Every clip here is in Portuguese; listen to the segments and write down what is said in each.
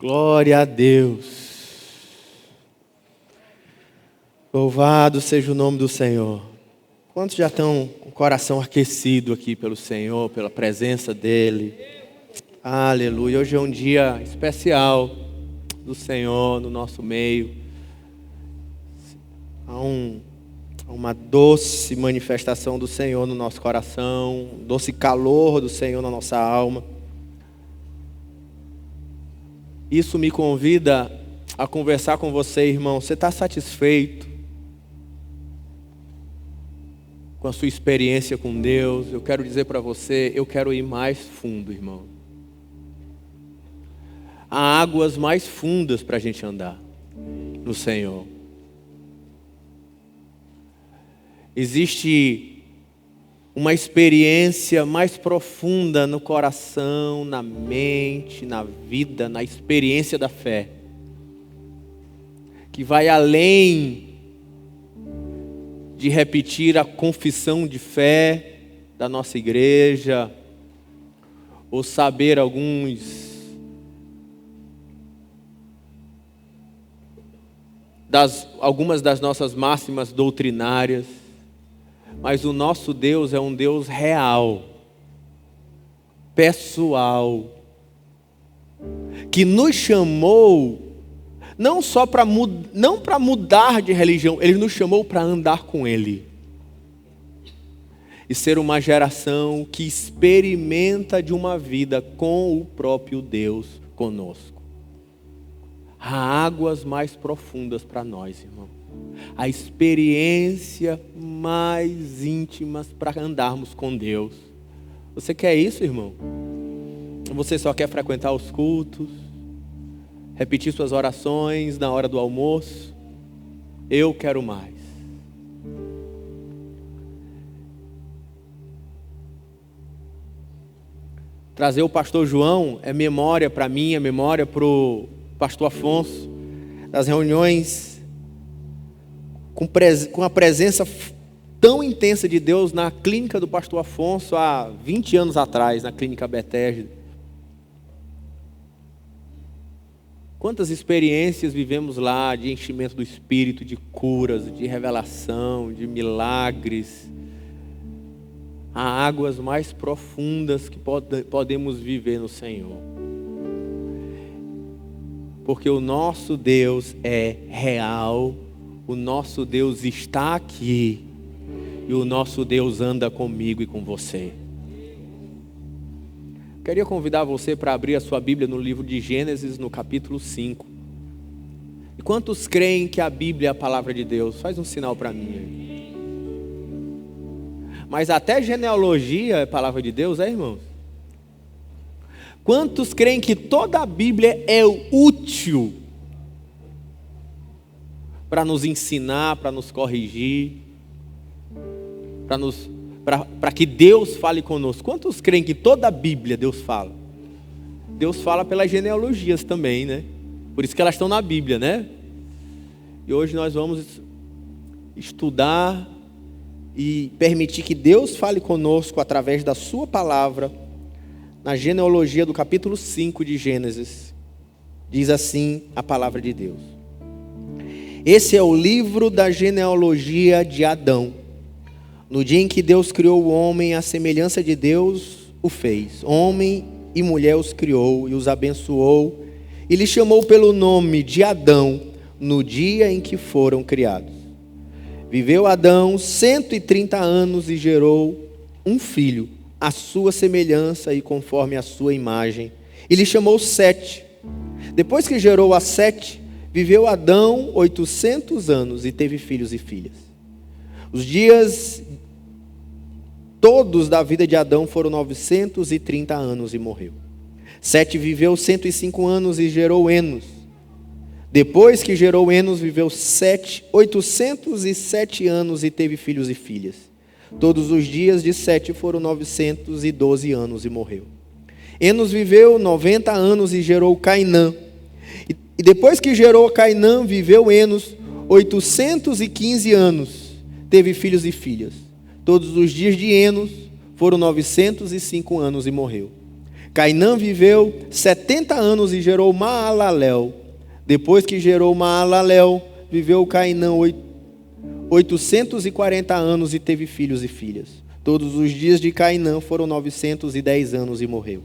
Glória a Deus. Louvado seja o nome do Senhor. Quantos já estão com o coração aquecido aqui pelo Senhor, pela presença dEle? Aleluia. Hoje é um dia especial do Senhor no nosso meio. Há uma doce manifestação do Senhor no nosso coração, um doce calor do Senhor na nossa alma. Isso me convida a conversar com você, irmão. Você está satisfeito com a sua experiência com Deus? Eu quero dizer para você, eu quero ir mais fundo, irmão. Há águas mais fundas para a gente andar no Senhor. Existe uma experiência mais profunda no coração, na mente, na vida, na experiência da fé, que vai além de repetir a confissão de fé da nossa igreja, ou saber algumas das nossas máximas doutrinárias. Mas o nosso Deus é um Deus real, pessoal, que nos chamou não só para mudar de religião, Ele nos chamou para andar com Ele e ser uma geração que experimenta de uma vida com o próprio Deus conosco. Há águas mais profundas para nós, irmão. A experiência mais íntimas para andarmos com Deus. Você quer isso, irmão? Você só quer frequentar os cultos, repetir suas orações na hora do almoço? Eu quero mais. Trazer o pastor João é memória para mim, é memória para o pastor Afonso, das reuniões com a presença tão intensa de Deus na clínica do pastor Afonso há 20 anos atrás, na clínica Bethesda. Quantas experiências vivemos lá de enchimento do Espírito, de curas, de revelação, de milagres. Há águas mais profundas que podemos viver no Senhor. Porque o nosso Deus é real. O nosso Deus está aqui e o nosso Deus anda comigo e com você. Queria convidar você para abrir a sua Bíblia no livro de Gênesis, no capítulo 5. E quantos creem que a Bíblia é a palavra de Deus? Faz um sinal para mim aí. Mas até genealogia é palavra de Deus, irmãos? Quantos creem que toda a Bíblia é útil para nos ensinar, para nos corrigir, para que Deus fale conosco? Quantos creem que toda a Bíblia Deus fala? Deus fala pelas genealogias também, né? Por isso que elas estão na Bíblia, né? E hoje nós vamos estudar e permitir que Deus fale conosco através da sua palavra, na genealogia do capítulo 5 de Gênesis. Diz assim a palavra de Deus. Esse é o livro da genealogia de Adão. No dia em que Deus criou o homem, à semelhança de Deus o fez. Homem e mulher os criou e os abençoou, e lhes chamou pelo nome de Adão, no dia em que foram criados. Viveu Adão 130 anos e gerou um filho, à sua semelhança e conforme a sua imagem, e lhe chamou Sete. Depois que gerou a Sete, viveu Adão 800 anos e teve filhos e filhas. Os dias todos da vida de Adão foram 930 anos e morreu. Sete viveu 105 anos e gerou Enos. Depois que gerou Enos, viveu 807 anos e teve filhos e filhas. Todos os dias de Sete foram 912 anos e morreu. Enos viveu 90 anos e gerou Cainã. E depois que gerou Cainã, viveu Enos 815 anos, teve filhos e filhas. Todos os dias de Enos foram 905 anos e morreu. Cainã viveu 70 anos e gerou Maalalel. Depois que gerou Maalalel, viveu Cainã 840 anos e teve filhos e filhas. Todos os dias de Cainã foram 910 anos e morreu.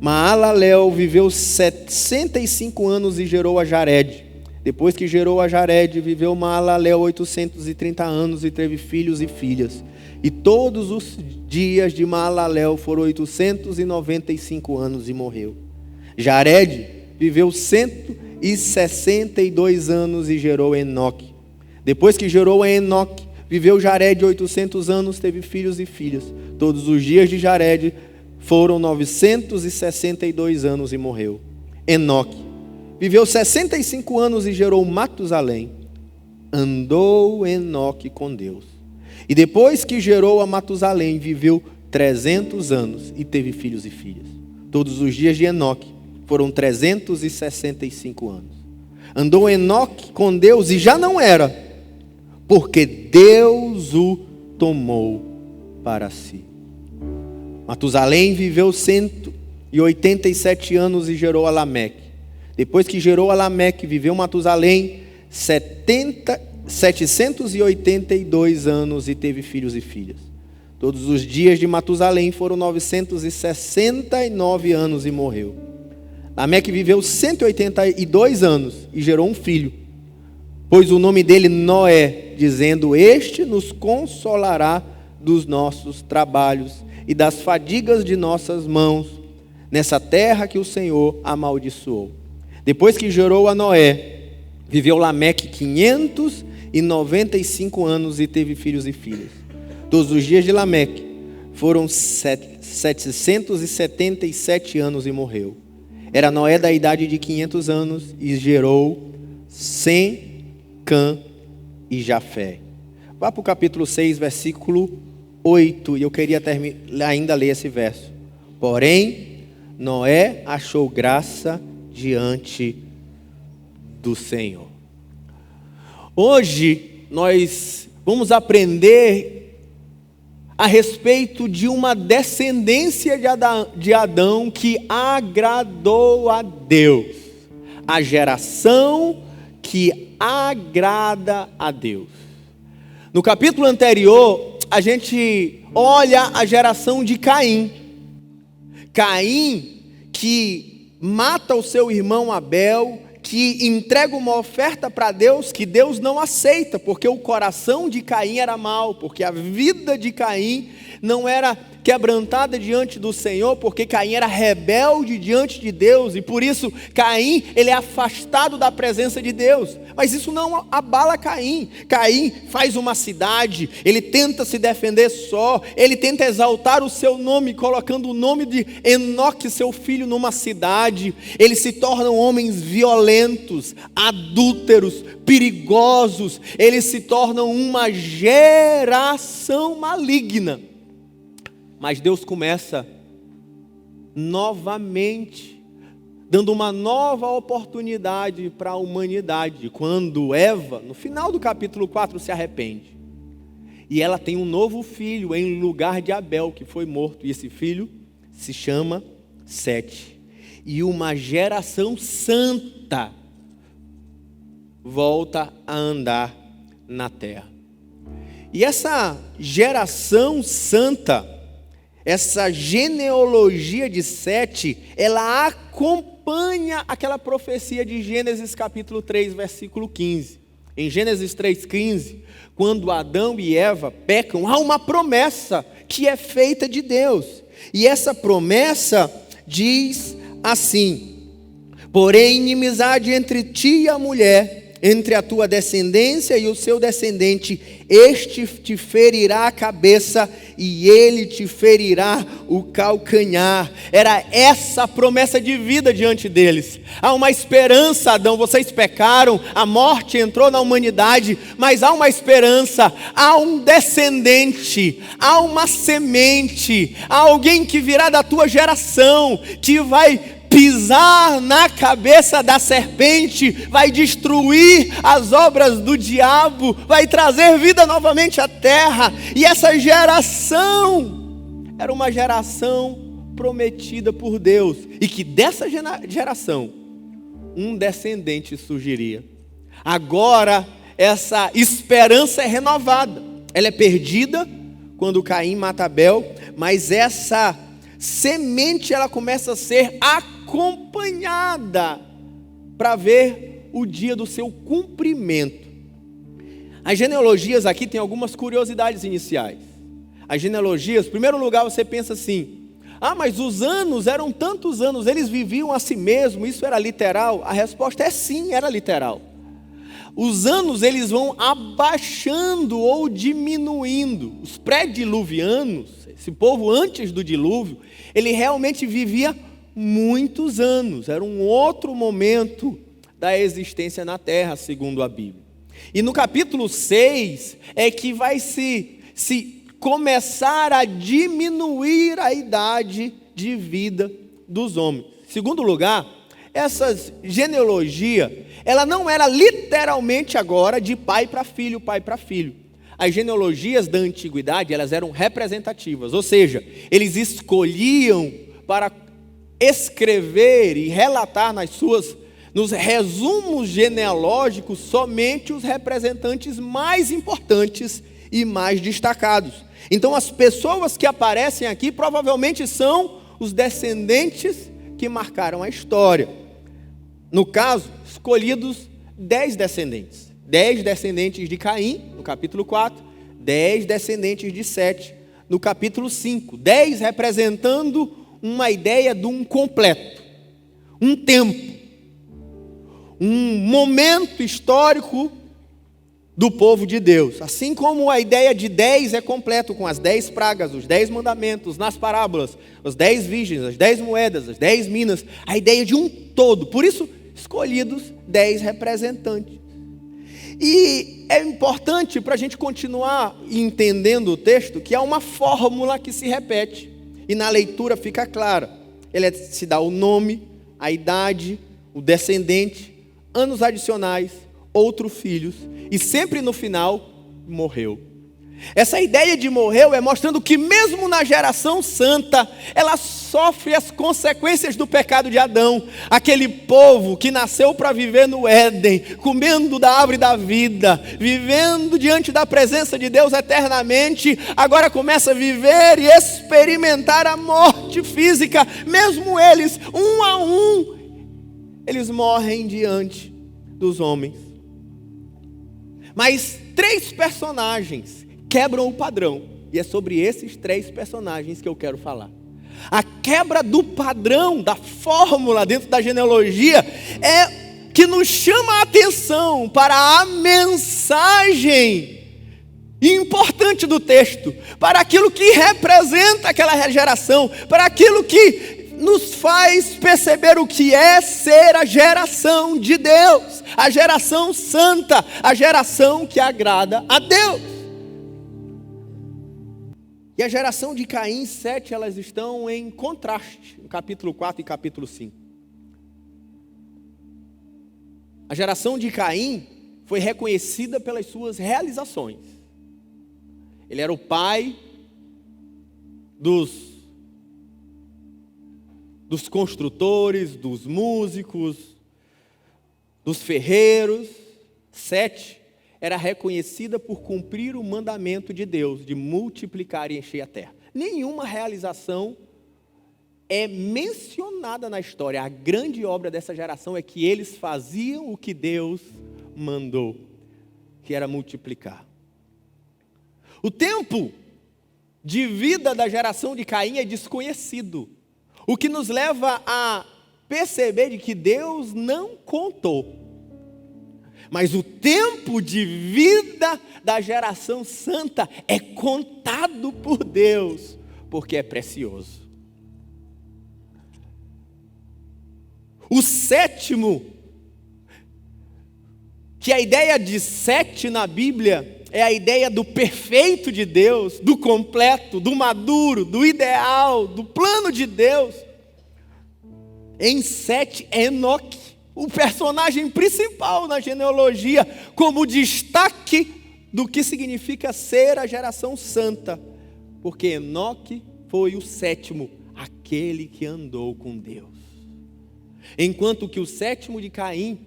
Maalalel viveu 65 anos e gerou a Jared. Depois que gerou a Jared, viveu Maalalel 830 anos e teve filhos e filhas. E todos os dias de Maalalel foram 895 anos e morreu. Jared viveu 162 anos e gerou Enoque. Depois que gerou Enoque, viveu Jared 800 anos, teve filhos e filhas. Todos os dias de Jared foram 962 anos e morreu. Enoque viveu 65 anos e gerou Matusalém. Andou Enoque com Deus. E depois que gerou a Matusalém, viveu 300 anos e teve filhos e filhas. Todos os dias de Enoque foram 365 anos. Andou Enoque com Deus e já não era, porque Deus o tomou para si. Matusalém viveu 187 anos e gerou a Lameque. Depois que gerou a Lameque, viveu Matusalém 782 anos e teve filhos e filhas. Todos os dias de Matusalém foram 969 anos e morreu. Lameque viveu 182 anos e gerou um filho. Pôs o nome dele Noé, dizendo: este nos consolará dos nossos trabalhos e das fadigas de nossas mãos, nessa terra que o Senhor amaldiçoou. Depois que gerou a Noé, viveu Lameque 595 anos e teve filhos e filhas. Todos os dias de Lameque foram 777 anos e morreu. Era Noé da idade de 500 anos e gerou Sem, Cã e Jafé. Vá para o capítulo 6, versículo 8, e eu queria ainda ler esse verso. Porém, Noé achou graça diante do Senhor. Hoje nós vamos aprender a respeito de uma descendência de Adão que agradou a Deus. A geração que agrada a Deus. No capítulo anterior, a gente olha a geração de Caim. Caim que mata o seu irmão Abel, que entrega uma oferta para Deus que Deus não aceita, porque o coração de Caim era mau, porque a vida de Caim não era quebrantada diante do Senhor, porque Caim era rebelde diante de Deus, e por isso Caim, ele é afastado da presença de Deus. Mas isso não abala Caim. Caim faz uma cidade, ele tenta se defender só, ele tenta exaltar o seu nome, colocando o nome de Enoque, seu filho, numa cidade. Eles se tornam homens violentos, adúlteros, perigosos. Eles se tornam uma geração maligna. Mas Deus começa novamente, dando uma nova oportunidade para a humanidade, quando Eva, no final do capítulo 4, se arrepende. E ela tem um novo filho em lugar de Abel, que foi morto. E esse filho se chama Sete. E uma geração santa volta a andar na terra. E essa geração santa, essa genealogia de Sete, ela acompanha aquela profecia de Gênesis capítulo 3, versículo 15. Em Gênesis 3,15, quando Adão e Eva pecam, há uma promessa que é feita de Deus. E essa promessa diz assim: porém, inimizade entre ti e a mulher, entre a tua descendência e o seu descendente, este te ferirá a cabeça e ele te ferirá o calcanhar. Era essa a promessa de vida diante deles. Há uma esperança, Adão, vocês pecaram, a morte entrou na humanidade, mas há uma esperança, há um descendente, há uma semente, há alguém que virá da tua geração, que vai pisar na cabeça da serpente, vai destruir as obras do diabo, vai trazer vida novamente à terra. E essa geração era uma geração prometida por Deus, e que dessa geração um descendente surgiria. Agora essa esperança é renovada. Ela é perdida quando Caim mata Abel, mas essa semente ela começa a ser acompanhada para ver o dia do seu cumprimento. As genealogias aqui têm algumas curiosidades iniciais. As genealogias, em primeiro lugar, você pensa assim: mas os anos eram tantos anos, eles viviam a si mesmos, isso era literal? A resposta é sim, era literal. Os anos eles vão abaixando ou diminuindo. Os pré-diluvianos, esse povo antes do dilúvio, ele realmente vivia muitos anos. Era um outro momento da existência na terra, segundo a Bíblia. E no capítulo 6 é que vai se começar a diminuir a idade de vida dos homens. Em segundo lugar, essa genealogia, ela não era literalmente agora de pai para filho, pai para filho. As genealogias da antiguidade, elas eram representativas, ou seja, eles escolhiam para escrever e relatar nos resumos genealógicos somente os representantes mais importantes e mais destacados. Então as pessoas que aparecem aqui provavelmente são os descendentes que marcaram a história. No caso, escolhidos 10 descendentes. 10 descendentes de Caim, no capítulo 4. 10 descendentes de Sete, no capítulo 5. 10 representando uma ideia de um completo. Um tempo. Um momento histórico do povo de Deus. Assim como a ideia de 10 é completo, com as 10 pragas, os 10 mandamentos, nas parábolas, os 10 virgens, as 10 moedas, as 10 minas, a ideia de um todo. Por isso, escolhidos 10 representantes. E é importante para a gente continuar entendendo o texto, que há uma fórmula que se repete, e na leitura fica clara. Ele se dá o nome, a idade, o descendente, anos adicionais, outros filhos, e sempre no final, morreu. Essa ideia de morreu é mostrando que mesmo na geração santa, ela sofre as consequências do pecado de Adão. Aquele povo que nasceu para viver no Éden, comendo da árvore da vida, vivendo diante da presença de Deus eternamente, agora começa a viver e experimentar a morte física. Mesmo eles, um a um, eles morrem diante dos homens. Mas 3 personagens quebram o padrão, e é sobre esses 3 personagens que eu quero falar. A quebra do padrão, da fórmula dentro da genealogia, é que nos chama a atenção para a mensagem importante do texto, para aquilo que representa aquela geração, para aquilo que nos faz perceber o que é ser a geração de Deus, a geração santa, a geração que agrada a Deus. E a geração de Caim e Sete, elas estão em contraste, no capítulo 4 e capítulo 5. A geração de Caim foi reconhecida pelas suas realizações. Ele era o pai dos construtores, dos músicos, dos ferreiros. Sete era reconhecida por cumprir o mandamento de Deus, de multiplicar e encher a terra. Nenhuma realização é mencionada na história. A grande obra dessa geração é que eles faziam o que Deus mandou, que era multiplicar. O tempo de vida da geração de Caim é desconhecido, o que nos leva a perceber de que Deus não contou. Mas o tempo de vida da geração santa é contado por Deus, porque é precioso. O sétimo, que a ideia de 7 na Bíblia é a ideia do perfeito de Deus, do completo, do maduro, do ideal, do plano de Deus. Em 7 é Enoque, o personagem principal na genealogia, como destaque do que significa ser a geração santa, porque Enoque foi o sétimo, aquele que andou com Deus. Enquanto que o sétimo de Caim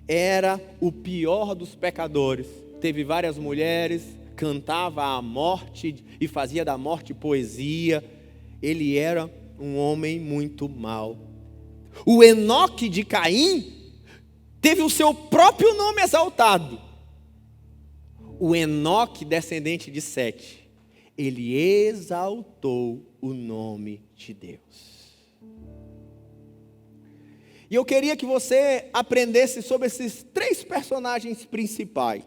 era o pior dos pecadores. Teve várias mulheres, cantava a morte e fazia da morte poesia. Ele era um homem muito mau. O Enoque de Caim teve o seu próprio nome exaltado. O Enoque, descendente de Sete, ele exaltou o nome de Deus. E eu queria que você aprendesse sobre esses 3 personagens principais.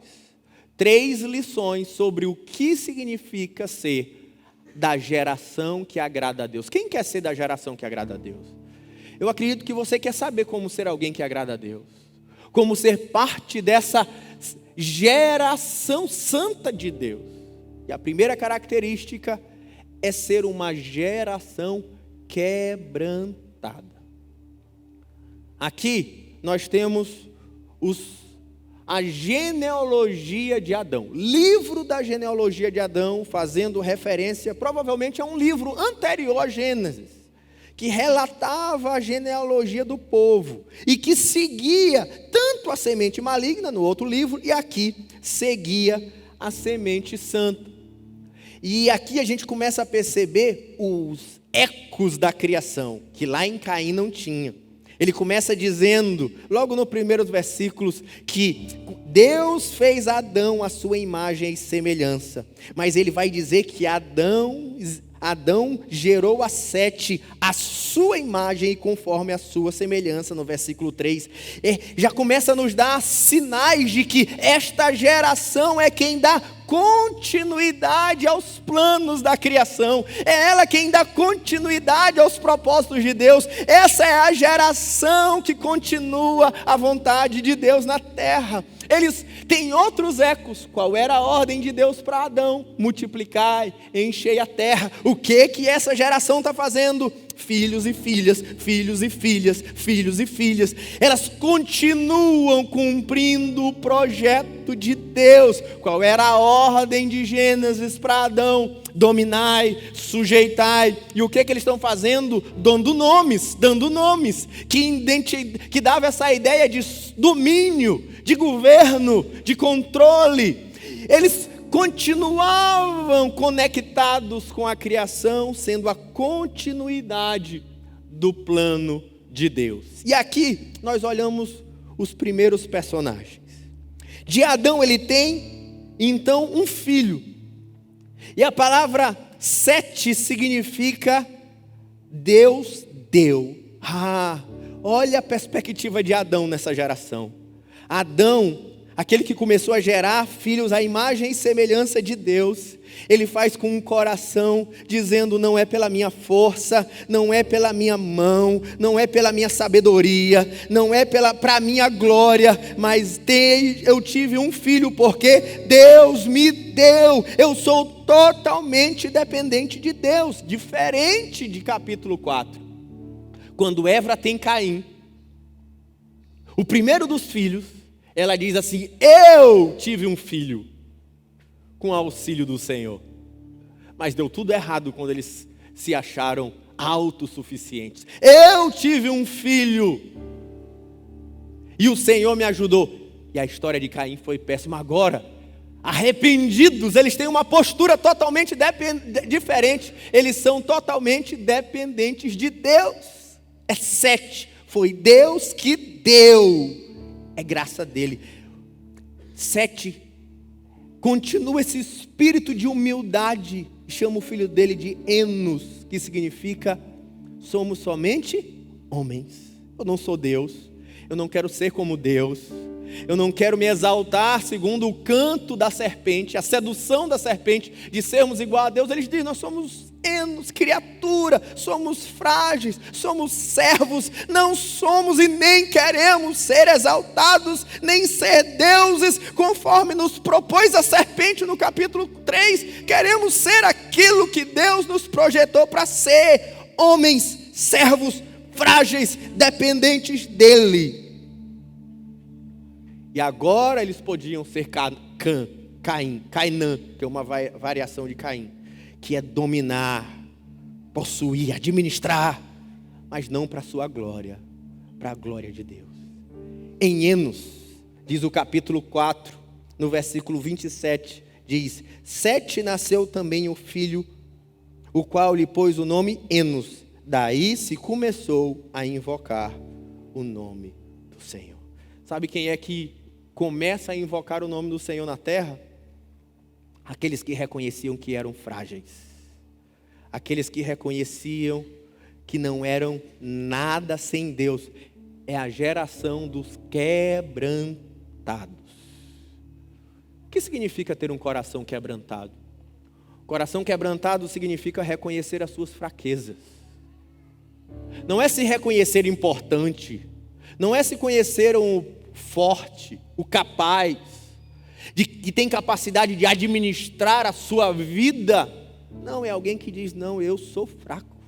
3 lições sobre o que significa ser da geração que agrada a Deus. Quem quer ser da geração que agrada a Deus? Eu acredito que você quer saber como ser alguém que agrada a Deus. Como ser parte dessa geração santa de Deus. E a primeira característica é ser uma geração quebrantada. Aqui nós temos a genealogia de Adão. Livro da genealogia de Adão, fazendo referência provavelmente a um livro anterior a Gênesis, que relatava a genealogia do povo e que seguia tanto a semente maligna no outro livro e aqui seguia a semente santa. E aqui a gente começa a perceber os ecos da criação, que lá em Caim não tinha. Ele começa dizendo, logo nos primeiros versículos, que Deus fez Adão à sua imagem e semelhança. Mas ele vai dizer que Adão gerou a Sete à sua imagem e conforme a sua semelhança, no versículo 3. Já começa a nos dar sinais de que esta geração é quem dá continuidade aos planos da criação. É ela quem dá continuidade aos propósitos de Deus. Essa é a geração que continua a vontade de Deus na terra. Eles têm outros ecos. Qual era a ordem de Deus para Adão? Multiplicai, enchei a terra. O que essa geração está fazendo? Filhos e filhas, filhos e filhas, filhos e filhas. Elas continuam cumprindo o projeto de Deus. Qual era a ordem de Gênesis para Adão? Dominai, sujeitai. E o que eles estão fazendo? Dando nomes, que dava essa ideia de domínio, de governo, de controle. Eles continuavam conectados com a criação, sendo a continuidade do plano de Deus. E aqui nós olhamos os primeiros personagens. De Adão ele tem, então, um filho. E a palavra Sete significa Deus deu. Olha a perspectiva de Adão nessa geração. Adão, aquele que começou a gerar filhos à imagem e semelhança de Deus, ele faz com um coração dizendo: não é pela minha força, não é pela minha mão, não é pela minha sabedoria, não é para a minha glória, mas eu tive um filho porque Deus me deu. Eu sou totalmente dependente de Deus, diferente de capítulo 4, quando Eva tem Caim, o primeiro dos filhos. Ela diz assim: eu tive um filho com auxílio do Senhor. Mas deu tudo errado quando eles se acharam autossuficientes. Eu tive um filho e o Senhor me ajudou. E a história de Caim foi péssima. Agora, arrependidos, eles têm uma postura totalmente diferente. Eles são totalmente dependentes de Deus. É Sete. Foi Deus que deu. É graça dele. Sete continua esse espírito de humildade. Chama o filho dele de Enos, que significa somos somente homens. Eu não sou Deus. Eu não quero ser como Deus. Eu não quero me exaltar segundo o canto da serpente, a sedução da serpente de sermos igual a Deus. Eles dizem: nós somos Enos, criatura, somos frágeis, somos servos, não somos e nem queremos ser exaltados, nem ser deuses, conforme nos propôs a serpente no capítulo 3. Queremos ser aquilo que Deus nos projetou para ser: homens, servos, frágeis, dependentes dele. E agora eles podiam ser Cainã, que é uma variação de Caim, que é dominar, possuir, administrar. mas não para a sua glória, para a glória de Deus. Em Enos, diz o capítulo 4, no versículo 27, diz: Sete nasceu também o filho, o qual lhe pôs o nome Enos. Daí se começou a invocar o nome do Senhor. Sabe quem é que começa a invocar o nome do Senhor na terra? Aqueles que reconheciam que eram frágeis. Aqueles que reconheciam que não eram nada sem Deus. É a geração dos quebrantados. O que significa ter um coração quebrantado? Coração quebrantado significa reconhecer as suas fraquezas. Não é se reconhecer importante, não é se conhecer o forte, o capaz, que tem capacidade de administrar a sua vida. Não, é alguém que diz: não, eu sou fraco.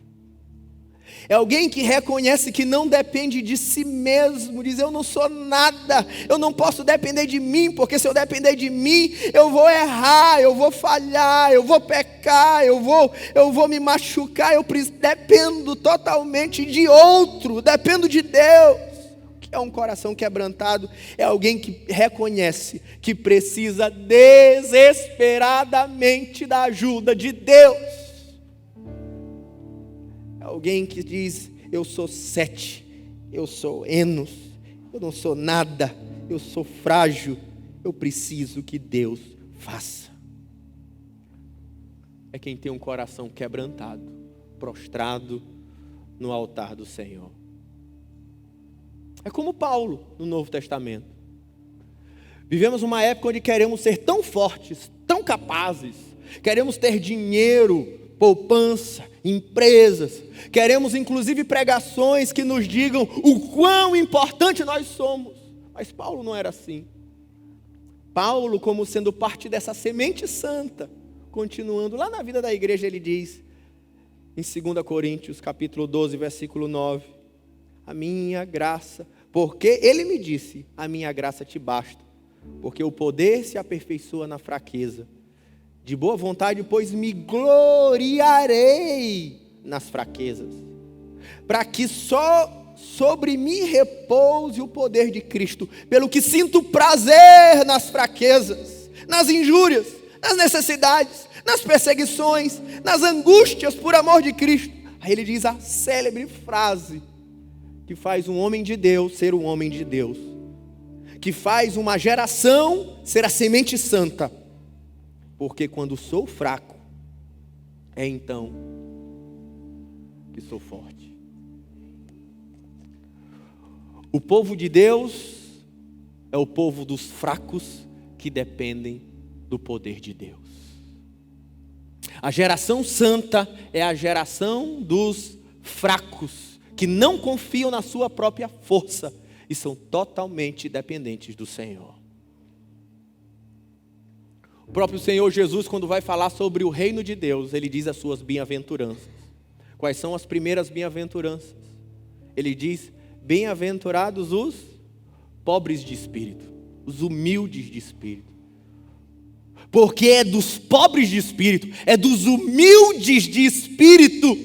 É alguém que reconhece que não depende de si mesmo, diz: eu não sou nada, eu não posso depender de mim, porque se eu depender de mim, eu vou errar, eu vou falhar, eu vou pecar, eu vou me machucar, eu dependo totalmente de outro, dependo de Deus. O que é um coração quebrantado? É alguém que reconhece que precisa desesperadamente da ajuda de Deus. Alguém que diz: eu sou Sete, eu sou Enos, eu não sou nada, eu sou frágil, eu preciso que Deus faça. É quem tem um coração quebrantado, prostrado no altar do Senhor. É como Paulo no Novo Testamento. Vivemos uma época onde queremos ser tão fortes, tão capazes, queremos ter dinheiro, poupança, empresas, queremos inclusive pregações que nos digam o quão importante nós somos. Mas Paulo não era assim. Paulo, como sendo parte dessa semente santa, continuando lá na vida da igreja, ele diz em 2 Coríntios capítulo 12, versículo 9: a minha graça, porque ele me disse, a minha graça te basta, porque o poder se aperfeiçoa na fraqueza. De boa vontade, pois me gloriarei nas fraquezas, para que só sobre mim repouse o poder de Cristo, pelo que sinto prazer nas fraquezas, nas injúrias, nas necessidades, nas perseguições, nas angústias por amor de Cristo. Aí ele diz a célebre frase que faz um homem de Deus ser um homem de Deus, que faz uma geração ser a semente santa. Porque quando sou fraco, é então que sou forte. O povo de Deus é o povo dos fracos que dependem do poder de Deus. A geração santa é a geração dos fracos, que não confiam na sua própria força e são totalmente dependentes do Senhor. O próprio Senhor Jesus, quando vai falar sobre o reino de Deus, ele diz as suas bem-aventuranças. Quais são as primeiras bem-aventuranças? Ele diz: bem-aventurados os pobres de espírito, os humildes de espírito. Porque é dos pobres de espírito, é dos humildes de espírito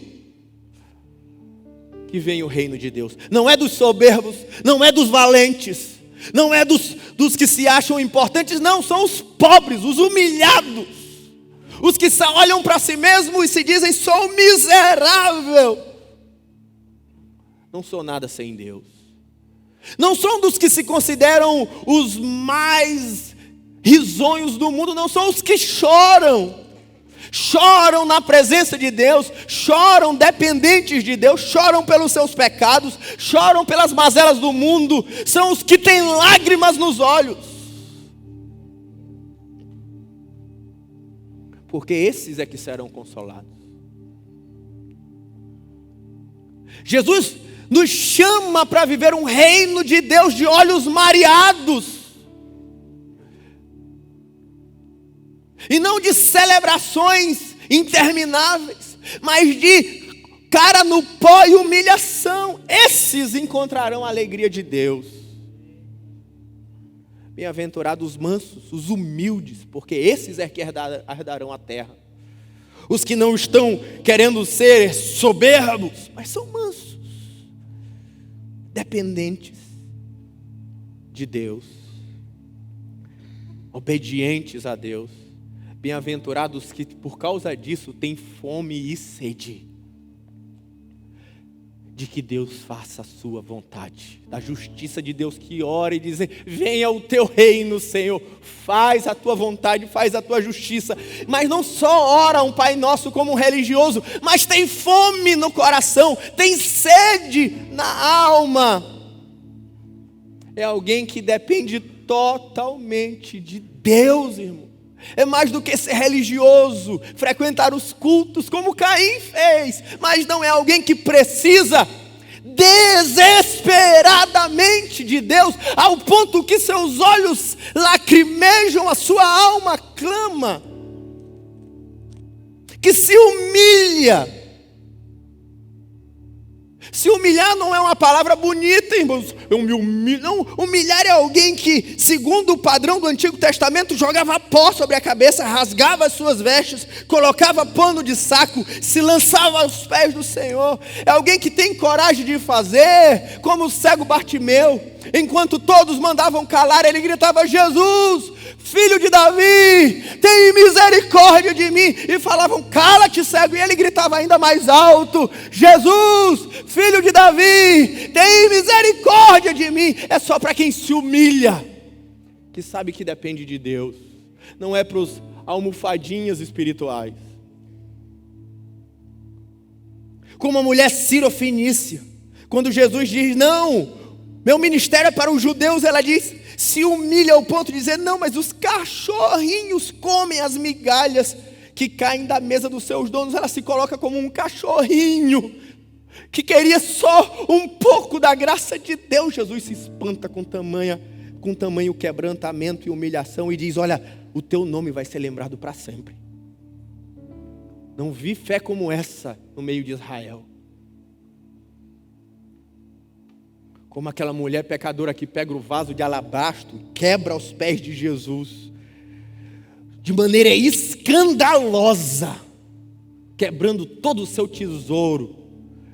que vem o reino de Deus. Não é dos soberbos, não é dos valentes, não é dos que se acham importantes, não, são os pobres, os humilhados, os que olham para si mesmos e se dizem: sou miserável, não sou nada sem Deus. Não são dos que se consideram os mais risonhos do mundo, não, são os que choram na presença de Deus, choram dependentes de Deus, choram pelos seus pecados, choram pelas mazelas do mundo, são os que têm lágrimas nos olhos, porque esses é que serão consolados. Jesus nos chama para viver um reino de Deus de olhos mareados, e não de celebrações intermináveis, mas de cara no pó e humilhação. Esses encontrarão a alegria de Deus. Bem-aventurados os mansos, os humildes, porque esses é que herdarão a terra. Os que não estão querendo ser soberbos, mas são mansos. dependentes de Deus, obedientes a Deus. Bem-aventurados que por causa disso têm fome e sede de que Deus faça a sua vontade, da justiça de Deus, que ora e diz: venha o teu reino, Senhor, faz a tua vontade, faz a tua justiça. Mas não só ora um Pai Nosso como um religioso, mas tem fome no coração, tem sede na alma. É alguém que depende totalmente de Deus, irmão. É mais do que ser religioso, frequentar os cultos como Caim fez, mas não é alguém que precisa desesperadamente de Deus, ao ponto que seus olhos lacrimejam, a sua alma clama, que se humilha. Se humilhar não é uma palavra bonita, irmãos. Eu me humilho. Não, humilhar é alguém que, segundo o padrão do Antigo Testamento, jogava pó sobre a cabeça, rasgava as suas vestes, colocava pano de saco, se lançava aos pés do Senhor. É alguém que tem coragem de fazer, como o cego Bartimeu. Enquanto todos mandavam calar, ele gritava: Jesus, Filho de Davi, tem misericórdia de mim. E falavam: cala-te, cego. E ele gritava ainda mais alto: Jesus, Filho de Davi, tem misericórdia de mim. É só para quem se humilha, que sabe que depende de Deus. Não é para os almofadinhas espirituais. Como a mulher Sirofenícia, quando Jesus diz: não, meu ministério é para os judeus, ela diz, se humilha ao ponto de dizer: não, mas os cachorrinhos comem as migalhas que caem da mesa dos seus donos. Ela se coloca como um cachorrinho que queria só um pouco da graça de Deus. Jesus se espanta com tamanho quebrantamento e humilhação e diz: olha, o teu nome vai ser lembrado para sempre. Não vi fé como essa no meio de Israel. Como aquela mulher pecadora que pega o vaso de alabastro, quebra aos pés de Jesus, de maneira escandalosa, quebrando todo o seu tesouro,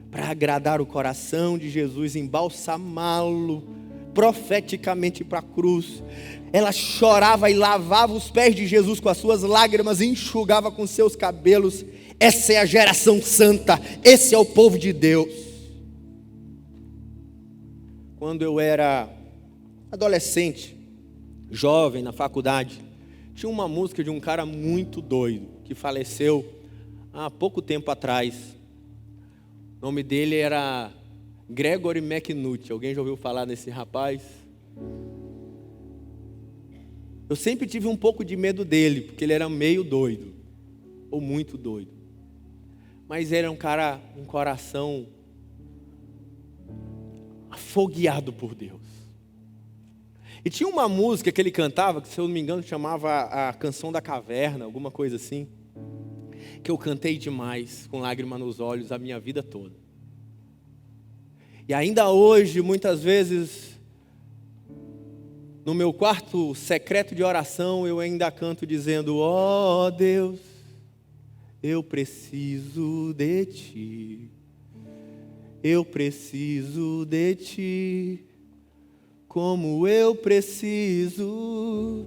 para agradar o coração de Jesus, embalsamá-lo profeticamente para a cruz. Ela chorava e lavava os pés de Jesus com as suas lágrimas, e enxugava com seus cabelos. Essa é a geração santa, esse é o povo de Deus. Quando eu era adolescente, jovem, na faculdade, tinha uma música de um cara muito doido, que faleceu há pouco tempo atrás. O nome dele era Gregory McNutt. Alguém já ouviu falar desse rapaz? Eu sempre tive um pouco de medo dele, porque ele era meio doido, ou muito doido. Mas ele era um cara, um coração afogueado por Deus. E tinha uma música que ele cantava, que se eu não me engano chamava a Canção da Caverna, alguma coisa assim, que eu cantei demais, com lágrima nos olhos, a minha vida toda. E ainda hoje, muitas vezes, no meu quarto secreto de oração, eu ainda canto dizendo: ó Deus, eu preciso de Ti. Eu preciso de Ti, como eu preciso.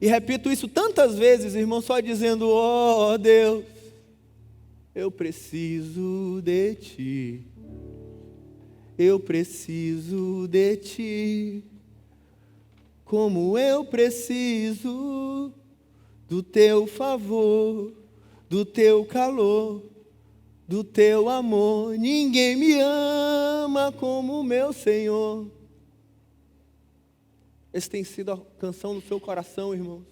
E repito isso tantas vezes, irmão, só dizendo: ó Deus, eu preciso de Ti. Eu preciso de Ti, como eu preciso do Teu favor, do Teu calor, do Teu amor. Ninguém me ama como o meu Senhor. Essa tem sido a canção do seu coração, irmãos.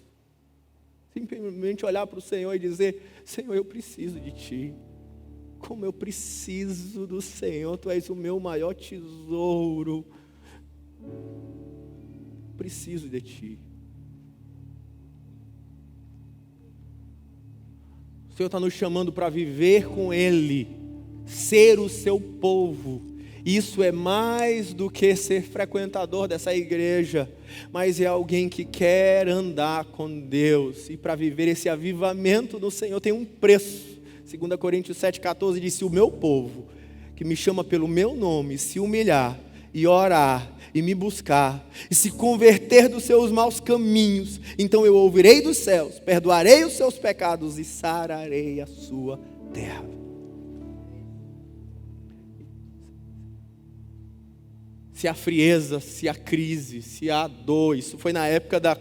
Simplesmente olhar para o Senhor e dizer: Senhor, eu preciso de Ti. Como eu preciso do Senhor. Tu és o meu maior tesouro. Preciso de Ti. O Senhor está nos chamando para viver com Ele, ser o seu povo. Isso é mais do que ser frequentador dessa igreja, mas é alguém que quer andar com Deus. E para viver esse avivamento do Senhor tem um preço. 2 Coríntios 7,14 diz: o meu povo, que me chama pelo meu nome, se humilhar e orar e me buscar e se converter dos seus maus caminhos, então eu ouvirei dos céus, perdoarei os seus pecados e sararei a sua terra. Se a frieza, se a crise, se a dor, isso foi na época da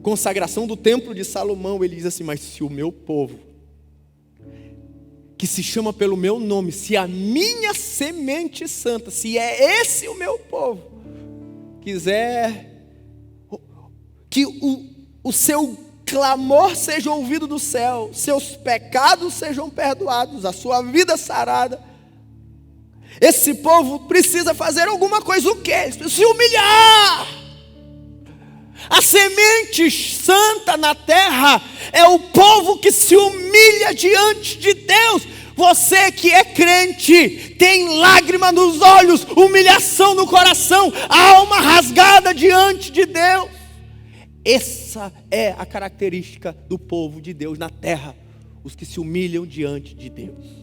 consagração do templo de Salomão. Ele diz assim: mas se o meu povo, que se chama pelo meu nome, se a minha semente santa, se é esse o meu povo, quiser que o seu clamor seja ouvido do céu, seus pecados sejam perdoados, a sua vida sarada, esse povo precisa fazer alguma coisa. O quê? Eles precisam se humilhar. A semente santa na terra é o povo que se humilha diante de Deus. Você que é crente, tem lágrima nos olhos, humilhação no coração, alma rasgada diante de Deus. Essa é a característica do povo de Deus na terra, os que se humilham diante de Deus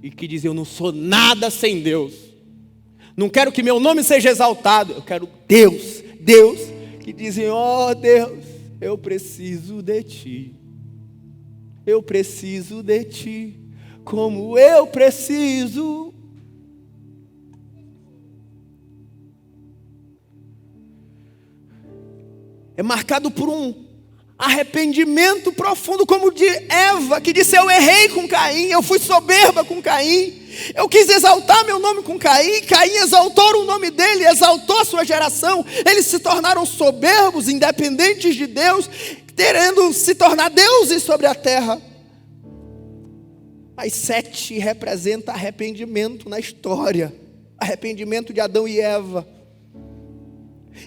e que dizem: eu não sou nada sem Deus, não quero que meu nome seja exaltado, eu quero Deus, que dizem: ó Deus, eu preciso de Ti, eu preciso de Ti, como eu preciso. É marcado por um arrependimento profundo, como de Eva, que disse: eu errei com Caim, eu fui soberba com Caim, eu quis exaltar meu nome com Caim, Caim exaltou o nome dele, exaltou a sua geração, eles se tornaram soberbos, independentes de Deus, querendo se tornar deuses sobre a terra. Mas 7 representa arrependimento na história, arrependimento de Adão e Eva,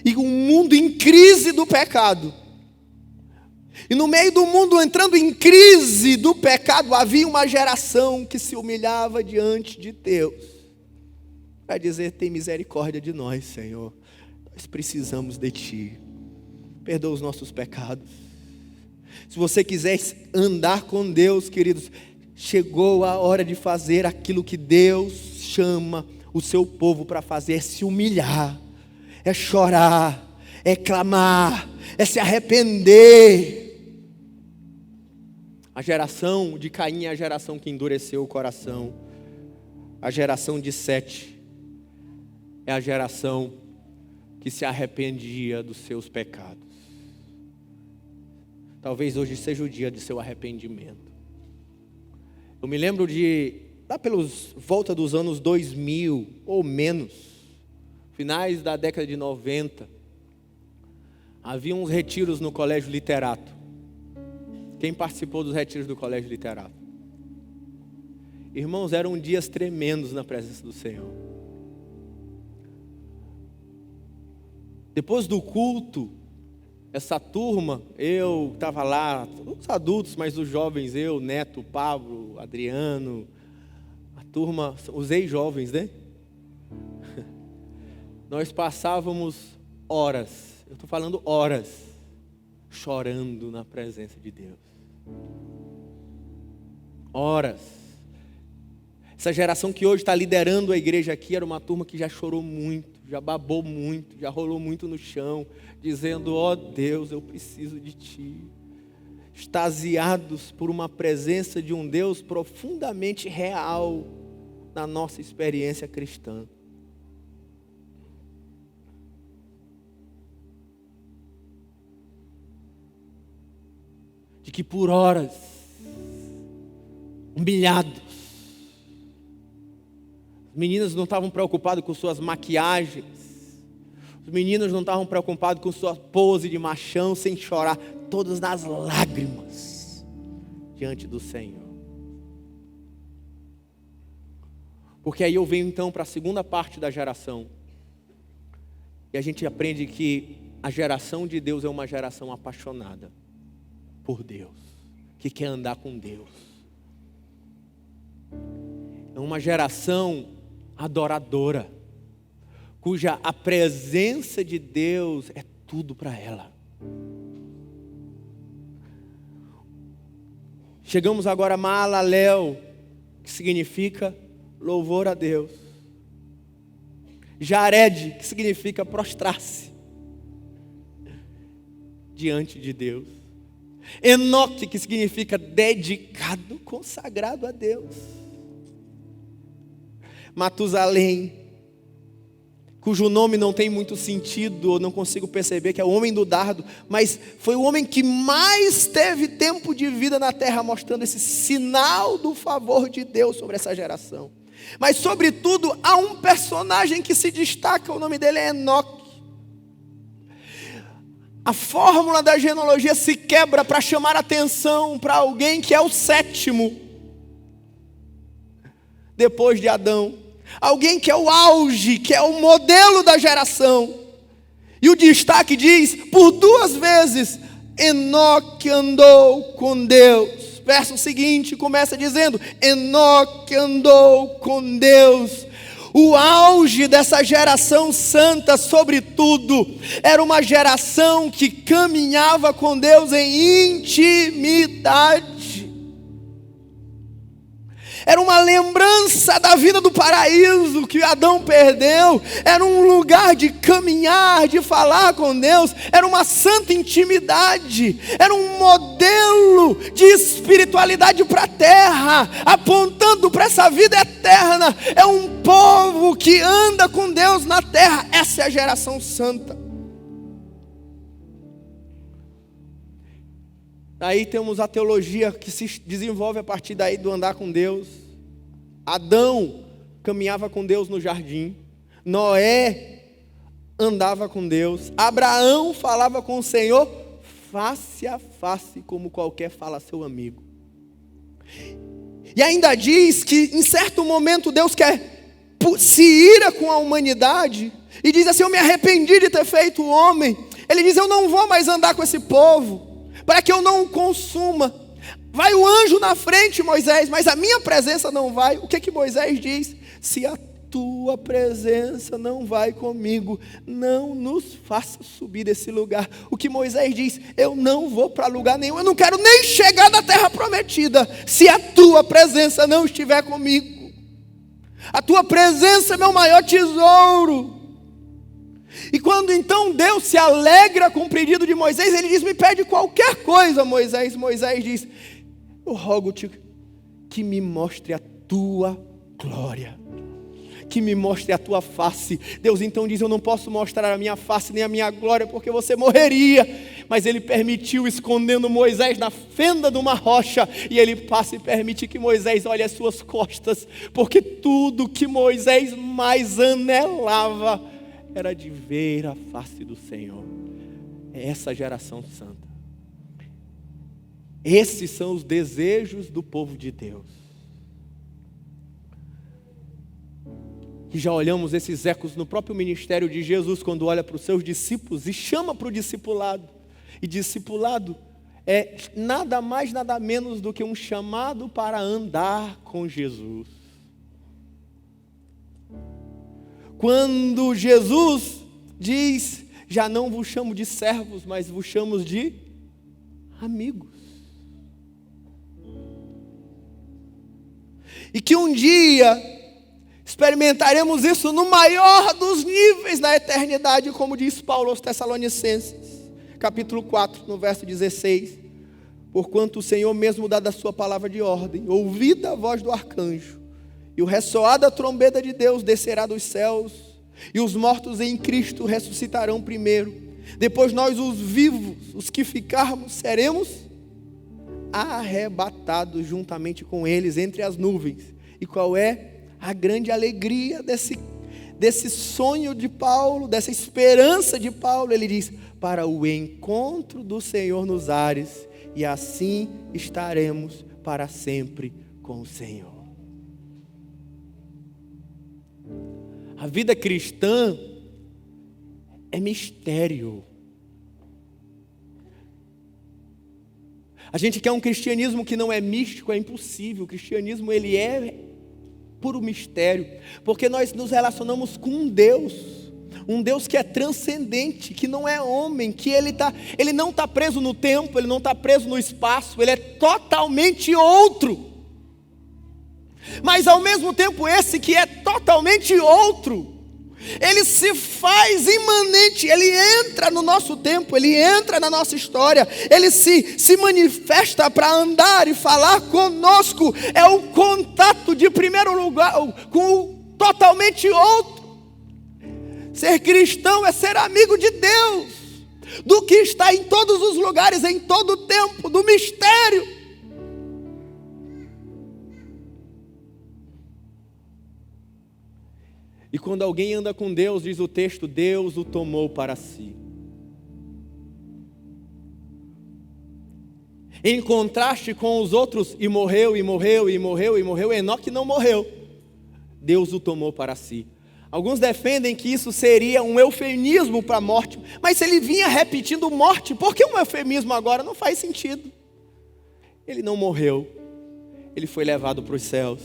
e um mundo em crise do pecado. E no meio do mundo entrando em crise do pecado, havia uma geração que se humilhava diante de Deus, para dizer: tem misericórdia de nós, Senhor, nós precisamos de Ti, perdoa os nossos pecados. Se você quiser andar com Deus, queridos, chegou a hora de fazer aquilo que Deus chama o seu povo para fazer: é se humilhar, é chorar, é clamar, é se arrepender. A geração de Caim é a geração que endureceu o coração. A geração de Sete é a geração que se arrependia dos seus pecados. Talvez hoje seja o dia de seu arrependimento. Eu me lembro de, lá pelos volta dos anos 2000 ou menos, finais da década de 90, havia uns retiros no Colégio Literato. Quem participou dos retiros do Colégio Literato? Irmãos, eram dias tremendos na presença do Senhor. Depois do culto, essa turma, eu estava lá, os adultos, mas os jovens, eu, Neto, Pablo, Adriano, a turma, os ex-jovens, né? Nós passávamos horas, eu estou falando horas, chorando na presença de Deus. Horas. Essa geração que hoje está liderando a igreja aqui era uma turma que já chorou muito, já babou muito, já rolou muito no chão, dizendo: ó Deus, eu preciso de Ti. Extasiados por uma presença de um Deus profundamente real na nossa experiência cristã. De que por horas, humilhados, as meninas não estavam preocupadas com suas maquiagens, os meninos não estavam preocupados com sua pose de machão, sem chorar, todas nas lágrimas, diante do Senhor. Porque aí eu venho então para a segunda parte da geração, e a gente aprende que a geração de Deus é uma geração apaixonada por Deus, que quer andar com Deus. É uma geração adoradora, cuja a presença de Deus é tudo para ela. Chegamos agora a Maalalel, que significa louvor a Deus. Jared, que significa prostrar-se diante de Deus. Enoque, que significa dedicado, consagrado a Deus. Matusalém, cujo nome não tem muito sentido, ou não consigo perceber, que é o homem do dardo, mas foi o homem que mais teve tempo de vida na terra, mostrando esse sinal do favor de Deus sobre essa geração. Mas sobretudo há um personagem que se destaca, o nome dele é Enoque. A fórmula da genealogia se quebra para chamar atenção para alguém que é o sétimo depois de Adão. Alguém que é o auge, que é o modelo da geração. E o destaque diz, por 2 vezes, Enoque andou com Deus. Verso seguinte começa dizendo, Enoque andou com Deus. O auge dessa geração santa, sobretudo, era uma geração que caminhava com Deus em intimidade. Era uma lembrança da vida do paraíso que Adão perdeu. Era um lugar de caminhar, de falar com Deus. Era uma santa intimidade. Era um modelo de espiritualidade para a terra, apontando para essa vida eterna. É um povo que anda com Deus na terra. Essa é a geração santa. Aí temos a teologia que se desenvolve a partir daí do andar com Deus. Adão caminhava com Deus no jardim. Noé andava com Deus. Abraão falava com o Senhor face a face, como qualquer fala a seu amigo. E ainda diz que em certo momento Deus quer se ira com a humanidade e diz assim, eu me arrependi de ter feito o homem. Ele diz, eu não vou mais andar com esse povo, para que eu não o consuma. Vai o anjo na frente, Moisés, mas a minha presença não vai. O que Moisés diz? Se a tua presença não vai comigo, não nos faça subir desse lugar. O que Moisés diz? Eu não vou para lugar nenhum, eu não quero nem chegar na terra prometida, se a tua presença não estiver comigo. A tua presença é meu maior tesouro. E quando então Deus se alegra com o pedido de Moisés, ele diz, me pede qualquer coisa, Moisés. Moisés diz, eu rogo-te que me mostre a tua glória, que me mostre a tua face. Deus então diz, eu não posso mostrar a minha face nem a minha glória, porque você morreria. Mas ele permitiu, escondendo Moisés na fenda de uma rocha, e ele passa e permite que Moisés olhe as suas costas, porque tudo que Moisés mais anelava era de ver a face do Senhor. É essa geração santa. Esses são os desejos do povo de Deus. E já olhamos esses ecos no próprio ministério de Jesus, quando olha para os seus discípulos e chama para o discipulado. E discipulado é nada mais, nada menos do que um chamado para andar com Jesus. Quando Jesus diz, já não vos chamo de servos, mas vos chamo de amigos. E que um dia experimentaremos isso no maior dos níveis na eternidade, como diz Paulo aos Tessalonicenses, capítulo 4, no verso 16. Porquanto o Senhor mesmo dá da sua palavra de ordem, ouvida a voz do arcanjo, e o ressoar da trombeta de Deus descerá dos céus, e os mortos em Cristo ressuscitarão primeiro. Depois nós, os vivos, os que ficarmos, seremos arrebatados juntamente com eles entre as nuvens. E qual é a grande alegria desse sonho de Paulo, dessa esperança de Paulo? Ele diz, para o encontro do Senhor nos ares, e assim estaremos para sempre com o Senhor. A vida cristã é mistério. A gente quer um cristianismo que não é místico, é impossível. O cristianismo, ele é puro mistério, porque nós nos relacionamos com um Deus que é transcendente, que não é homem, que ele não está preso no tempo, ele não está preso no espaço, ele é totalmente outro. Mas ao mesmo tempo esse que é totalmente outro, ele se faz imanente, ele entra no nosso tempo, ele entra na nossa história, ele se manifesta para andar e falar conosco. É o contato de primeiro lugar com o totalmente outro. Ser cristão é ser amigo de Deus, do que está em todos os lugares, em todo o tempo, do mistério. E quando alguém anda com Deus, diz o texto, Deus o tomou para si. Em contraste com os outros, e morreu, Enoque não morreu. Deus o tomou para si. Alguns defendem que isso seria um eufemismo para a morte. Mas se ele vinha repetindo morte, por que um eufemismo agora? Não faz sentido. Ele não morreu. Ele foi levado para os céus.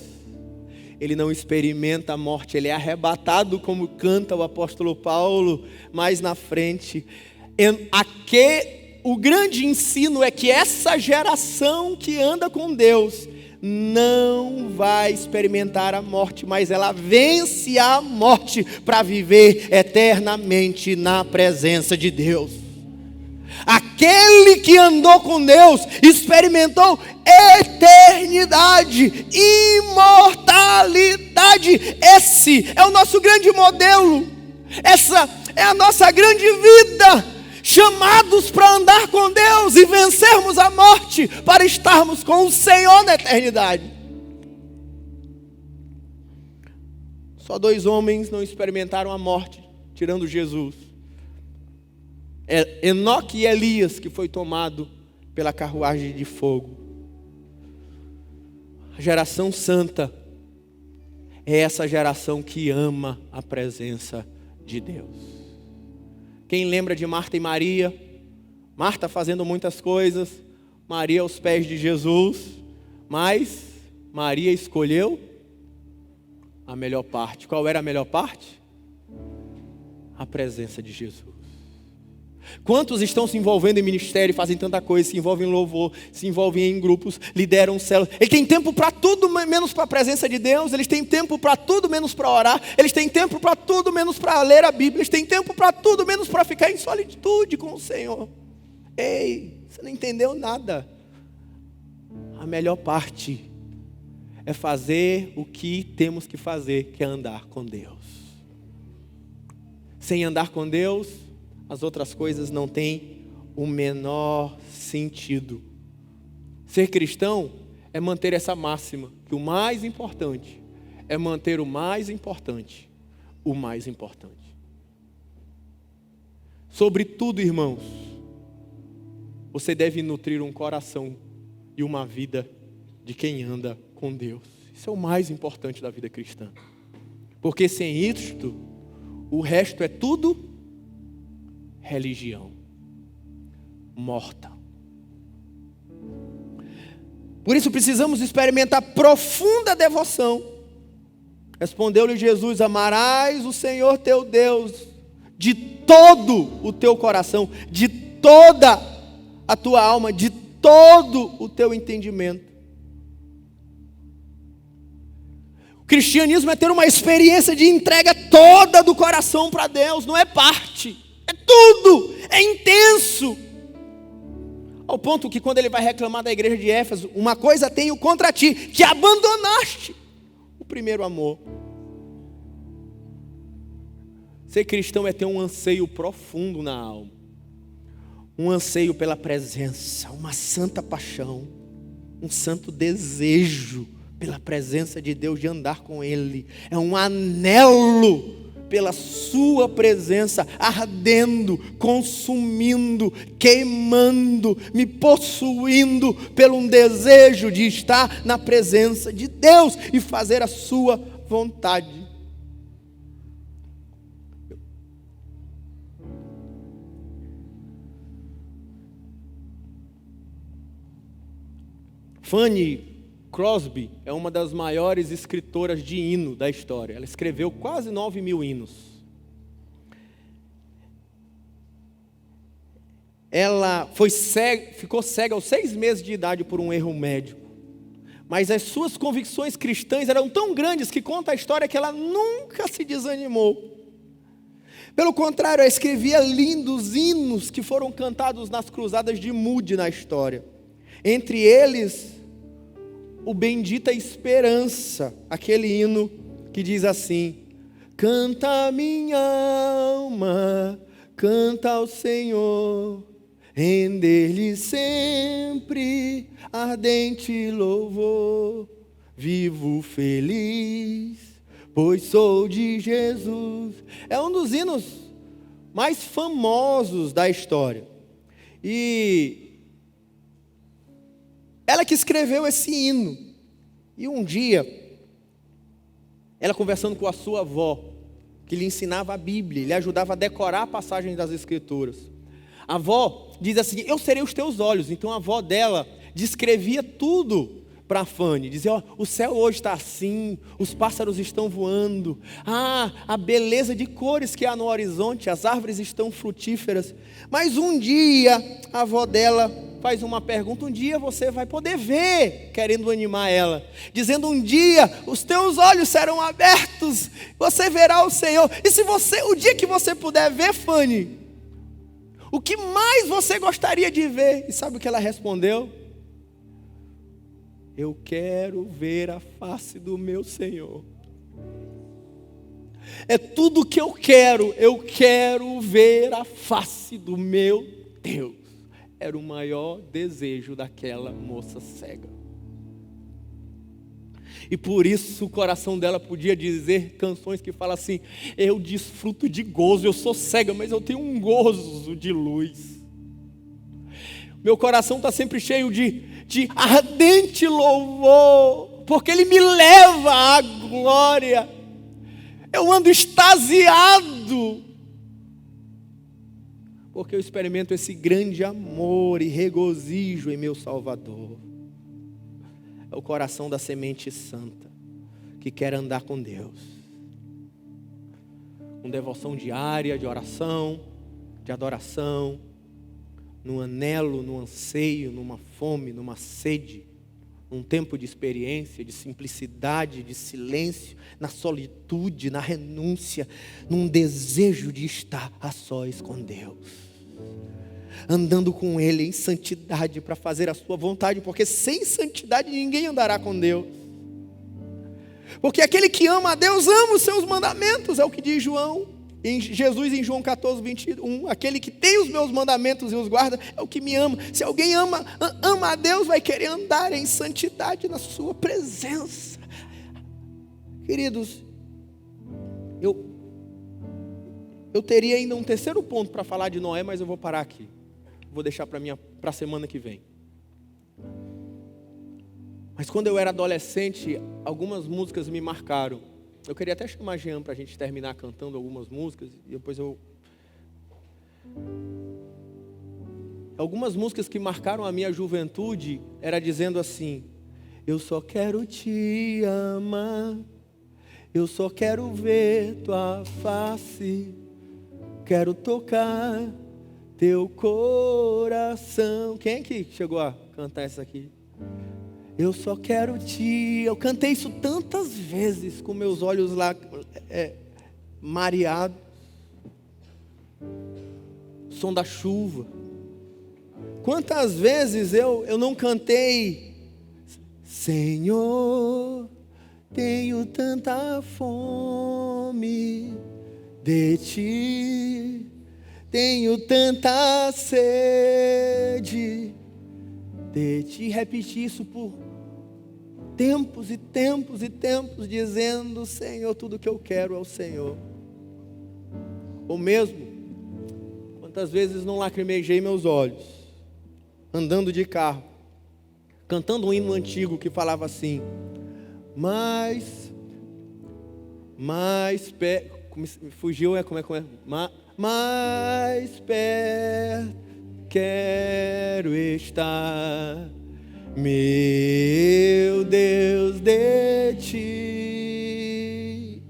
Ele não experimenta a morte, ele é arrebatado, como canta o apóstolo Paulo mais na frente. O grande ensino é que essa geração que anda com Deus não vai experimentar a morte, mas ela vence a morte para viver eternamente na presença de Deus. Aquele que andou com Deus experimentou eternidade, imortalidade. Esse é o nosso grande modelo. Essa é a nossa grande vida. Chamados para andar com Deus e vencermos a morte, para estarmos com o Senhor na eternidade. Só 2 homens não experimentaram a morte, tirando Jesus. Enoque e Elias, que foi tomado pela carruagem de fogo. A geração santa é essa geração que ama a presença de Deus. Quem lembra de Marta e Maria? Marta fazendo muitas coisas, Maria aos pés de Jesus, mas Maria escolheu a melhor parte. Qual era a melhor parte? A presença de Jesus. Quantos estão se envolvendo em ministério, fazem tanta coisa, se envolvem em louvor, se envolvem em grupos, lideram células. Eles têm tempo para tudo menos para a presença de Deus. Eles têm tempo para tudo menos para orar. Eles têm tempo para tudo menos para ler a Bíblia. Eles têm tempo para tudo menos para ficar em solitude com o Senhor. Ei, você não entendeu nada. A melhor parte é fazer o que temos que fazer, que é andar com Deus. Sem andar com Deus, as outras coisas não têm o menor sentido. Ser cristão é manter essa máxima, que o mais importante é manter o mais importante, o mais importante. Sobretudo, irmãos, você deve nutrir um coração e uma vida de quem anda com Deus. Isso é o mais importante da vida cristã. Porque sem isto, o resto é tudo religião morta. Por isso precisamos experimentar profunda devoção. Respondeu-lhe Jesus: amarás o Senhor teu Deus de todo o teu coração, de toda a tua alma, de todo o teu entendimento. O cristianismo é ter uma experiência de entrega toda do coração para Deus, não é parte. É tudo, é intenso. Ao ponto que quando ele vai reclamar da igreja de Éfeso, uma coisa tenho contra ti, que abandonaste o primeiro amor. Ser cristão é ter um anseio profundo na alma. Um anseio pela presença, uma santa paixão, um santo desejo pela presença de Deus, de andar com Ele. É um anelo pela sua presença, ardendo, consumindo, queimando, me possuindo pelo um desejo de estar na presença de Deus e fazer a sua vontade. Fanny Crosby é uma das maiores escritoras de hino da história. Ela escreveu quase 9.000 hinos. Ela ficou cega aos 6 meses de idade por um erro médico. Mas as suas convicções cristãs eram tão grandes que conta a história que ela nunca se desanimou. Pelo contrário, ela escrevia lindos hinos que foram cantados nas cruzadas de Moody na história. Entre eles, o Bendita Esperança, aquele hino que diz assim: canta minha alma, canta ao Senhor, render-lhe sempre ardente louvor, vivo feliz, pois sou de Jesus. É um dos hinos mais famosos da história. E ela que escreveu esse hino. E um dia, ela conversando com a sua avó, que lhe ensinava a Bíblia, lhe ajudava a decorar passagens das Escrituras. A avó diz assim: eu serei os teus olhos. Então a avó dela descrevia tudo para a Fanny, dizia: ó, o céu hoje está assim, os pássaros estão voando, a beleza de cores que há no horizonte, as árvores estão frutíferas. Mas um dia a avó dela faz uma pergunta: um dia você vai poder ver, querendo animar ela, dizendo: um dia os teus olhos serão abertos, você verá o Senhor. E se você, o dia que você puder ver, Fanny, o que mais você gostaria de ver? E sabe o que ela respondeu? Eu quero ver a face do meu Senhor. É tudo o que eu quero ver a face do meu Deus. Era o maior desejo daquela moça cega. E por isso o coração dela podia dizer canções que falam assim: eu desfruto de gozo, eu sou cega, mas eu tenho um gozo de luz. Meu coração está sempre cheio de ardente louvor, porque Ele me leva à glória. Eu ando extasiado, porque eu experimento esse grande amor e regozijo em meu Salvador. É o coração da semente santa, que quer andar com Deus, com devoção diária, de oração, de adoração, num anelo, num anseio, numa fome, numa sede, num tempo de experiência, de simplicidade, de silêncio, na solitude, na renúncia, num desejo de estar a sós com Deus, andando com Ele em santidade para fazer a sua vontade, porque sem santidade ninguém andará com Deus. Porque aquele que ama a Deus ama os seus mandamentos, é o que diz Jesus em João 14, 21, aquele que tem os meus mandamentos e os guarda, é o que me ama. Se alguém ama a Deus, vai querer andar em santidade na sua presença. Queridos, eu teria ainda um terceiro ponto para falar de Noé, mas eu vou parar aqui. Vou deixar para a semana que vem. Mas quando eu era adolescente, algumas músicas me marcaram. Eu queria até chamar Jean para a gente terminar cantando algumas músicas. E depois algumas músicas que marcaram a minha juventude, era dizendo assim: eu só quero te amar, eu só quero ver tua face, quero tocar teu coração. Quem é que chegou a cantar essa aqui? Eu só quero eu cantei isso tantas vezes, com meus olhos lá mareados. Som da chuva. Quantas vezes eu não cantei: Senhor, tenho tanta fome de ti, tenho tanta sede de ti. Repeti isso por tempos e tempos e tempos, dizendo: Senhor, tudo que eu quero é o Senhor. Ou mesmo, quantas vezes não lacrimejei meus olhos, andando de carro, cantando um hino antigo que falava assim: mais perto, fugiu, como é? Mais perto quero estar, meu Deus, de ti,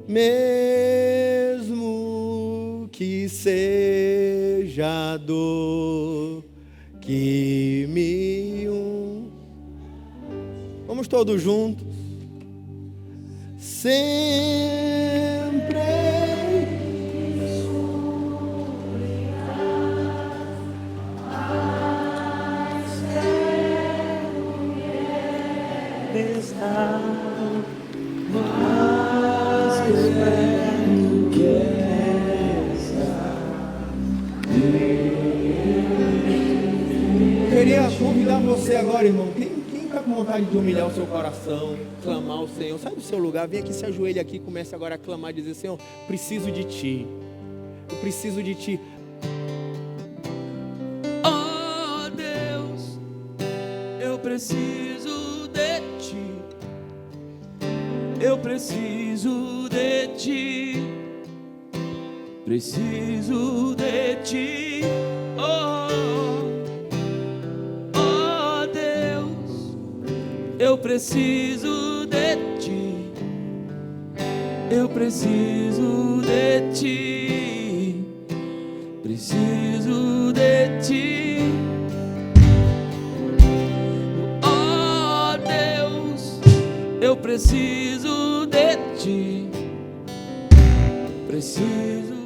mesmo que seja a dor que me Vamos todos juntos. Sempre. Está mais perto que Eu queria convidar você agora, irmão. Quem está com vontade de humilhar o seu coração, clamar ao Senhor, sai do seu lugar, vem aqui, se ajoelha aqui, comece agora a clamar, dizer: Senhor, preciso de Ti. Eu preciso de Ti. Oh Deus, eu preciso de Ti. Eu preciso de Ti. Preciso de Ti. Oh Deus, eu preciso de Ti. Eu preciso de Ti. Preciso de Ti. Oh Deus, eu preciso de Ti. Preciso